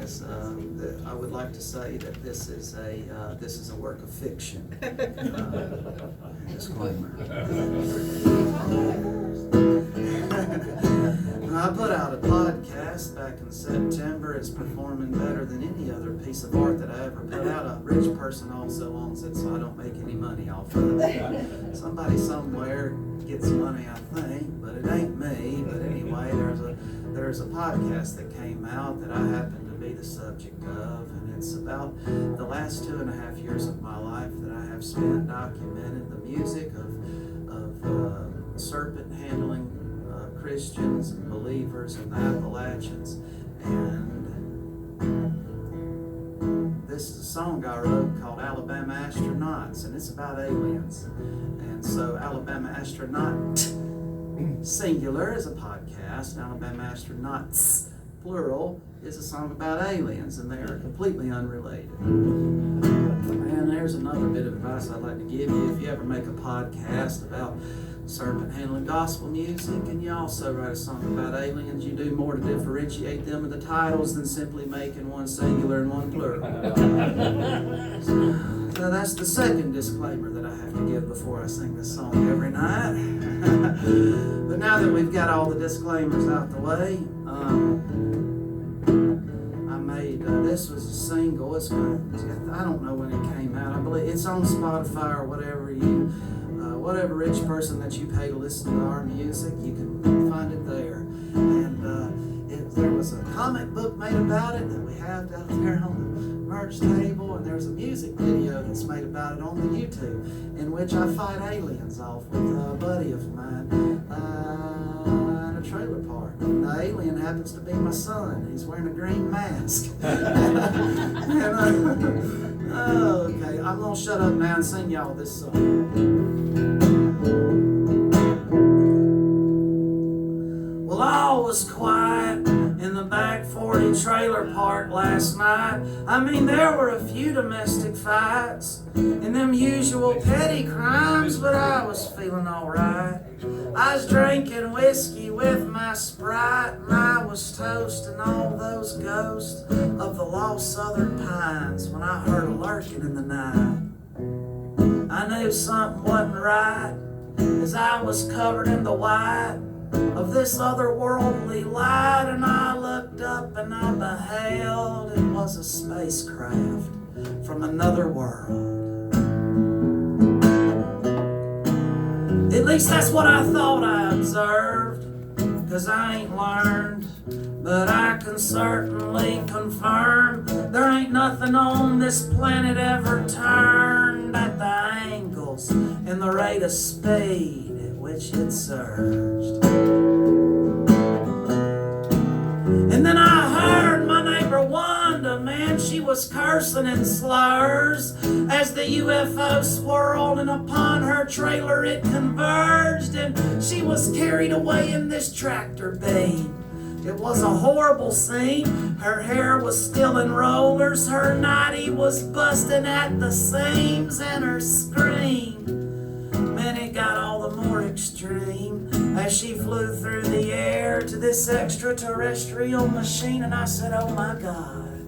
guys. I would like to say that this is a work of fiction. Disclaimer. I put out a podcast back in September. It's performing better than any other piece of art that I ever put out. A rich person also owns it, so I don't make any money off of it. Somebody somewhere gets money, I think, but it ain't me. But anyway, there's a podcast that came out that I happen to be the subject of, and it's about the last 2.5 years of my life that I have spent documenting the music of serpent handling Christians and believers in the Appalachians. And this is a song I wrote called Alabama Astronauts, and it's about aliens. And so Alabama Astronaut singular is a podcast, and Alabama Astronauts plural is a song about aliens, and they are completely unrelated. And there's another bit of advice I'd like to give you. If you ever make a podcast about serpent handling gospel music, and you also write a song about aliens, you do more to differentiate them in the titles than simply making one singular and one plural. So that's the second disclaimer that I have to give before I sing this song every night. But now that we've got all the disclaimers out the way, I made this was a single. I don't know when it came out. I believe it's on Spotify or whatever rich person that you pay to listen to our music, you can find it there. And there was a comic book made about it that we have out there on the merch table, and there's a music video that's made about it on the YouTube, in which I fight aliens off with a buddy of mine in a trailer park. And the alien happens to be my son. He's wearing a green mask. Okay, I'm going to shut up now and sing y'all this song. Well, all was quiet in the back 40 trailer park last night. I mean, there were a few domestic fights and them usual petty crimes, but I was feeling alright. I was drinking whiskey with my Sprite, and I was toasting all those ghosts of the lost southern pines when I heard a lurking in the night. I knew something wasn't right as I was covered in the white of this otherworldly light, and I looked up and I beheld it was a spacecraft from another world. At least that's what I thought I observed, 'cause I ain't learned, but I can certainly confirm there ain't nothing on this planet ever turned at the angles and the rate of speed at which it surged. And then I heard my neighbor Wanda, man, she was cursing in slurs as the UFO swirled, and upon her trailer it converged, and she was carried away in this tractor beam. It was a horrible scene. Her hair was still in rollers, her nightie was busting at the seams, and her scream, man, it got all the more extreme as she flew through the air to this extraterrestrial machine. And I said, oh my God,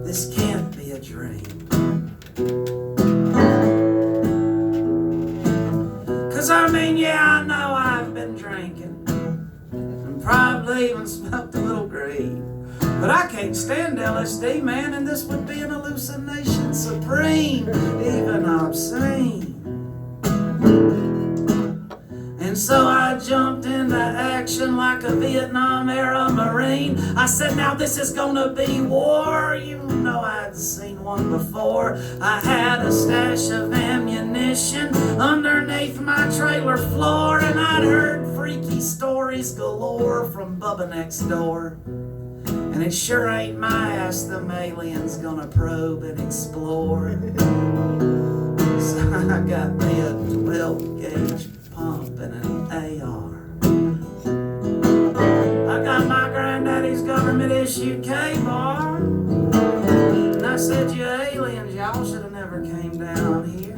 this can't be a dream. 'Cause I mean, yeah, I know I've been drinking, probably even smoked a little green, but I can't stand LSD, man, and this would be an hallucination supreme, even obscene. And so I jumped into action like a Vietnam-era Marine. I said, now this is gonna be war. You know I'd seen one before. I had a stash of ammunition underneath my trailer floor, and I'd heard freaky stories galore from Bubba next door. And it sure ain't my ass them aliens gonna probe and explore. So I got me a 12-gauge pump and an AR. I got my granddaddy's government-issued K-bar. And I said, you aliens, y'all should have never came down here.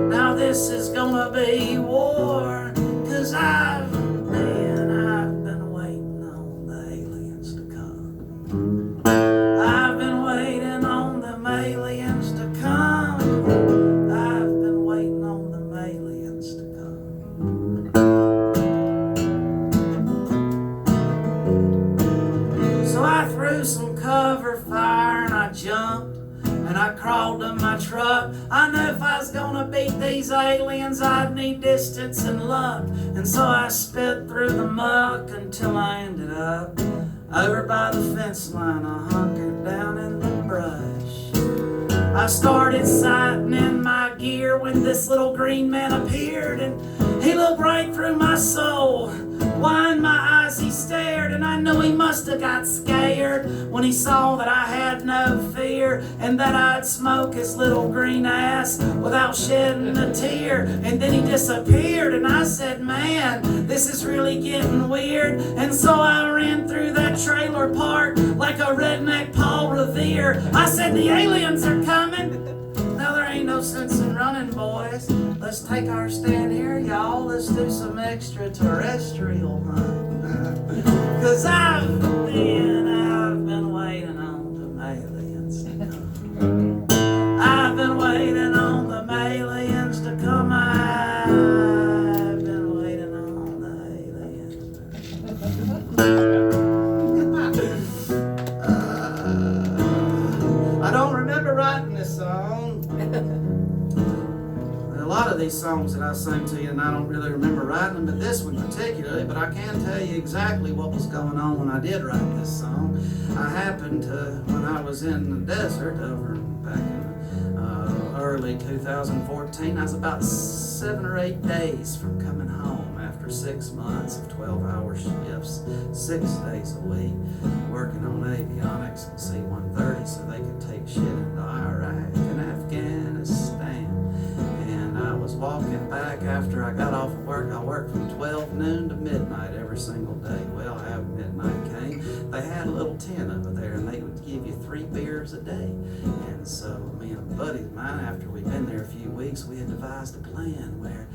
Now this is gonna be war, 'cause I've been waiting on the aliens to come. I've been waiting on them aliens to come. I've been waiting on them aliens to come. So I threw some cover fire and I jumped and I crawled to my truck. I knew if I was gonna beat these aliens, I'd need distance and luck. And so I spit through the muck until I ended up over by the fence line. I hunkered down in the brush. I started sighting in my gear when this little green man appeared, and he looked right through my soul. Why in my eyes he stared, and I knew he must have got scared when he saw that I had no fear and that I'd smoke his little green ass without shedding a tear. And then he disappeared, and I said, man, this is really getting weird. And so I ran through that trailer park like a redneck Paul Revere. I said, the aliens are coming. Now there ain't no sense in running, boys. Let's take our stand here, y'all. Let's do some extraterrestrial hunt. 'Cause I've been waiting on the aliens to come. I've been waiting on the aliens to come. I've been waiting on the aliens to come. I don't remember writing this song. A lot of these songs that I sing to you, and I don't really remember writing them, but this one particularly. But I can tell you exactly what was going on when I did write this song. I happened to, when I was in the desert over back in early 2014, I was about 7 or 8 days from coming home after 6 months of 12-hour shifts, 6 days a week, working on avionics and C-130 so they could take shit into Iraq and Afghanistan. And I was walking back after I got off of work. I worked from 12 noon to midnight every single day. Well, after midnight came, they had a little tent over there, and they would give you 3 beers a day. And so me and a buddy of mine, after we'd been there a few weeks, we had devised a plan where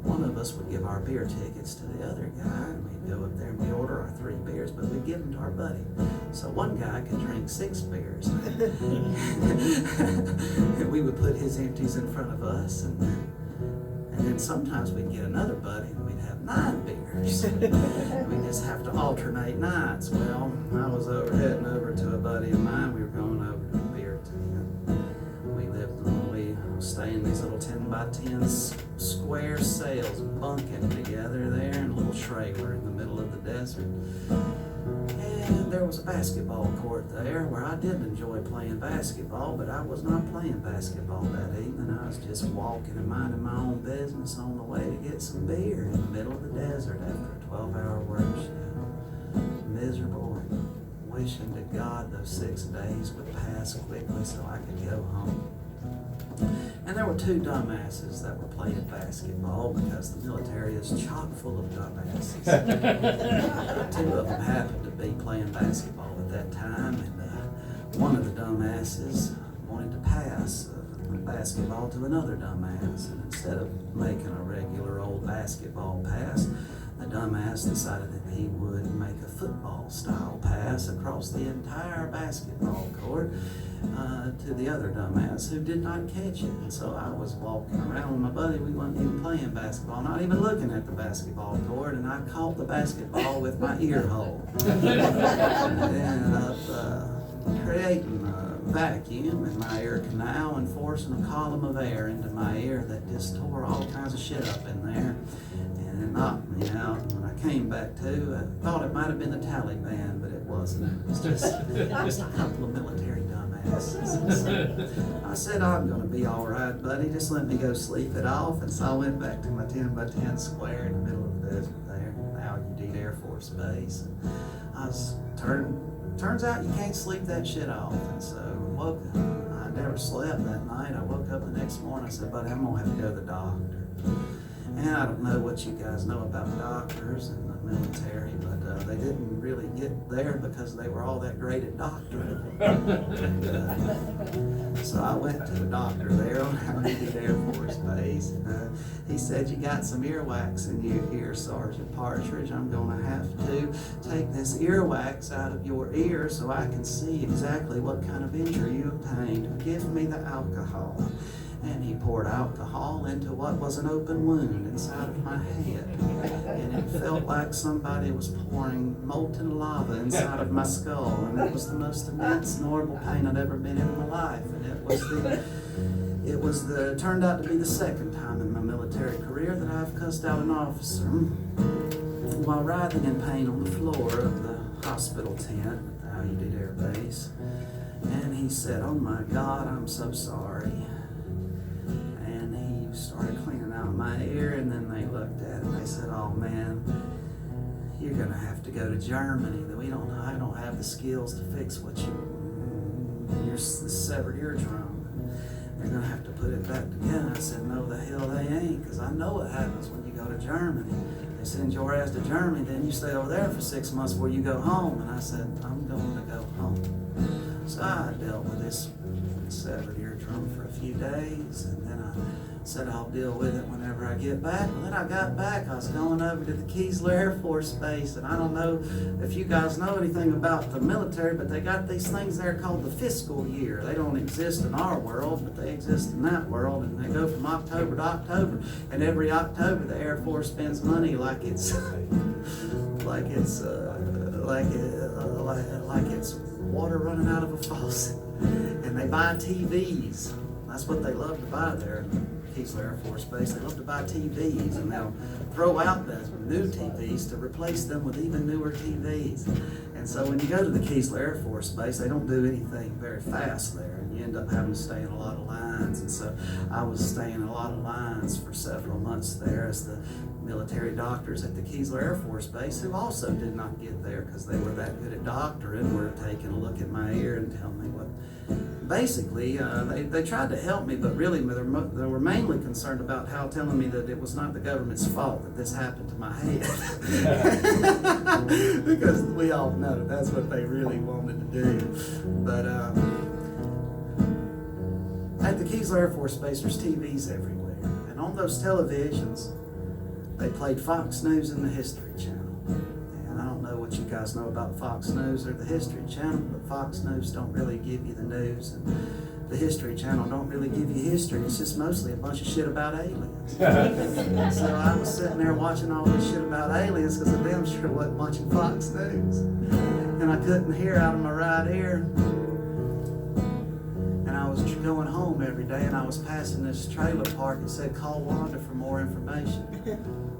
one of us would give our beer tickets to the other guy, and we'd go up there and we'd order our 3 beers, but we'd give them to our buddy. So one guy could drink 6 beers. And we would put his empties in front of us, and then sometimes we'd get another buddy and we'd have 9 beers. We'd just have to alternate nights. Well, I was heading over to a buddy of mine. We were going over to a beer tent. We stay in these little 10 by 10 square cells, bunking together there in a little trailer in the middle of the desert. And there was a basketball court there where I did enjoy playing basketball, but I was not playing basketball that evening. I was just walking and minding my own business on the way to get some beer in the middle of the desert after a 12-hour work shift. Miserable and wishing to God those 6 days would pass quickly so I could go home. And there were 2 dumbasses that were playing basketball because the military is chock full of dumbasses. 2 of them happened to be playing basketball at that time, and one of the dumbasses wanted to pass the basketball to another dumbass. And instead of making a regular old basketball pass, the dumbass decided that he would make a football-style pass across the entire basketball court to the other dumbass who did not catch it. And so I was walking around with my buddy. We weren't even playing basketball, not even looking at the basketball court, and I caught the basketball with my ear hole. And ended up creating a vacuum in my ear canal and forcing a column of air into my ear that just tore all kinds of shit up in there. And it knocked me out. When I came back to, I thought it might have been the Taliban, but it wasn't. It was just a couple of military dumbasses. So I said, I'm going to be all right, buddy. Just let me go sleep it off. And so I went back to my 10 by 10 square in the middle of the desert there, now UD Air Force Base. And I was turns out you can't sleep that shit off. And so I never slept that night. I woke up the next morning. I said, buddy, I'm going to have to go to the doctor. And I don't know what you guys know about doctors and the military, but they didn't really get there because they were all that great at doctoring. So I went to the doctor there on United Air Force Base, and he said, "You got some earwax in your ear, Sergeant Partridge. I'm going to have to take this earwax out of your ear so I can see exactly what kind of injury you obtained. Give me the alcohol." And he poured alcohol into what was an open wound inside of my head. And it felt like somebody was pouring molten lava inside of my skull. And it was the most immense and horrible pain I'd ever been in my life. And turned out to be the second time in my military career that I've cussed out an officer while writhing in pain on the floor of the hospital tent at the United Air Base. And he said, "Oh my God, I'm so sorry." Started cleaning out my ear, and then they looked at it and they said, "Oh man, you're gonna have to go to Germany. I don't have the skills to fix your severed eardrum. They're gonna have to put it back together." I said, "No, the hell they ain't, because I know what happens when you go to Germany. They send your ass to Germany, then you stay over there for 6 months before you go home." And I said, "I'm going to go home." So I dealt with this severed eardrum for a few days, and then I said I'll deal with it whenever I get back. Well, then I got back. I was going over to the Keesler Air Force Base, and I don't know if you guys know anything about the military, but they got these things there called the fiscal year. They don't exist in our world, but they exist in that world, and they go from October to October. And every October, the Air Force spends money like it's water running out of a faucet, and they buy TVs. That's what they love to buy there. Keesler Air Force Base. They love to buy TVs, and they'll throw out the new TVs to replace them with even newer TVs. And so when you go to the Keesler Air Force Base, they don't do anything very fast there, and you end up having to stay in a lot of lines. And so I was staying in a lot of lines for several months there as the military doctors at the Keesler Air Force Base, who also did not get there because they were that good at doctoring, were taking a look at my ear and telling me what. Basically, they tried to help me, but really they were mainly concerned about telling me that it was not the government's fault that this happened to my head. Because we all know that's what they really wanted to do. But at the Keesler Air Force Base, there's TVs everywhere. And on those televisions, they played Fox News and the History Channel. And I don't know what you guys know about Fox News or the History Channel, but Fox News don't really give you the news, and the History Channel don't really give you history. It's just mostly a bunch of shit about aliens. So I was sitting there watching all this shit about aliens because I damn sure wasn't watching Fox News. And I couldn't hear out of my right ear. And I was going home every day, and I was passing this trailer park that said, "Call Wanda for more information."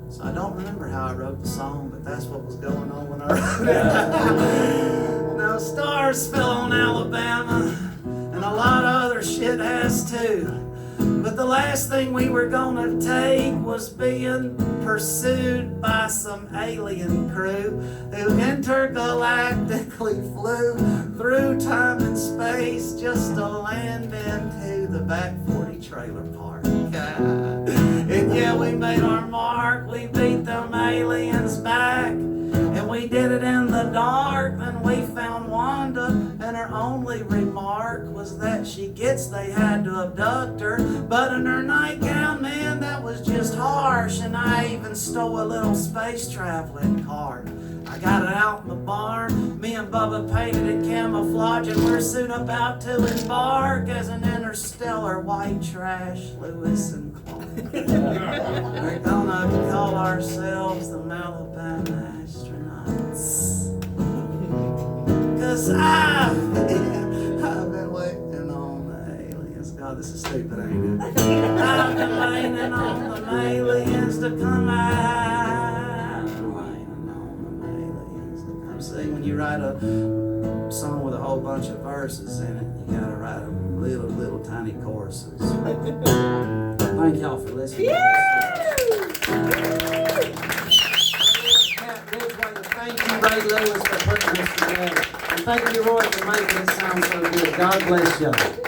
So I don't remember how I wrote the song, but that's what was going on when I wrote it. Now, stars fell on Alabama, and a lot of other shit has too. But the last thing we were gonna take was being pursued by some alien crew who intergalactically flew through time and space just to land into the back 40 trailer park. And yeah, we made our mark, we beat them aliens back, and we did it in the dark. Then we found Wanda, and her only remark was that she gets they had to abduct her, but in her nightgown, man, that was just harsh. And I even stole a little space traveling card. I got it out in the barn. Me and Bubba painted it camouflage, and we're soon about to embark as an interstellar white trash, Lewis and Clark. We're gonna call ourselves the Alabama astronauts. 'Cause I've been waiting on the aliens. God, this is stupid, ain't it? I've been waiting on the aliens to come out. See, when you write a song with a whole bunch of verses in it, you gotta write them little tiny choruses. Thank y'all for listening. Thank you, Ray Lewis, for putting this together. And thank you, Roy, for making it sound so good. God bless y'all.